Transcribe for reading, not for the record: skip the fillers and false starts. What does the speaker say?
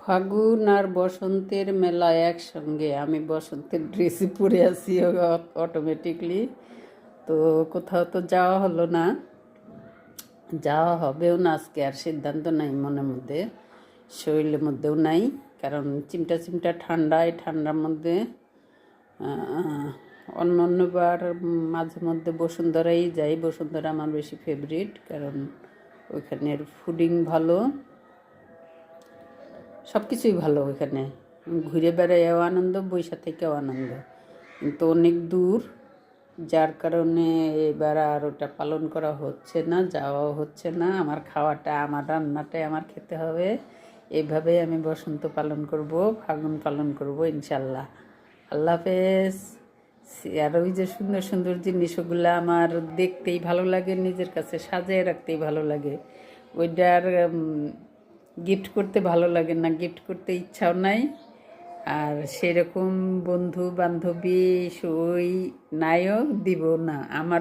ফাগুন আর বসন্তের মেলা একসঙ্গে। আমি বসন্তের ড্রেসই পরে আছি অটোমেটিকলি। তো কোথাও তো যাওয়া হলো না, যাওয়া হবেও না আজকে। আর সিদ্ধান্ত নাই মনের মধ্যে, শরীরের মধ্যেও নাই। কারণ চিমটা চিমটা ঠান্ডা, এই ঠান্ডার মধ্যে অন্য অন্যবার মাঝে মধ্যে বসুন্ধরাই যাই। বসুন্ধরা আমার বেশি ফেভারিট, কারণ ওইখানের ফুডিং ভালো, সব কিছুই ভালো। ওইখানে ঘুরে বেড়াইও আনন্দ, বৈশা থেকেও আনন্দ, কিন্তু অনেক দূর, যার কারণে এবার আর ওটা পালন করা হচ্ছে না, যাওয়াও হচ্ছে না। আমার খাওয়াটা, আমার রান্নাটাই আমার খেতে হবে। এইভাবেই আমি বসন্ত পালন করব, ফাগুন পালন করব ইনশাল্লাহ। আল্লাহ হাফেজ। আর ওই যে সুন্দর সুন্দর জিনিস, ওগুলো আমার দেখতেই ভালো লাগে, নিজের কাছে সাজিয়ে রাখতেই ভালো লাগে। ওইটার গিফট করতে ভালো লাগে না, গিফট করতে ইচ্ছাও নাই। আর সেরকম বন্ধু বান্ধবী সই নাইও, দিব না। আমার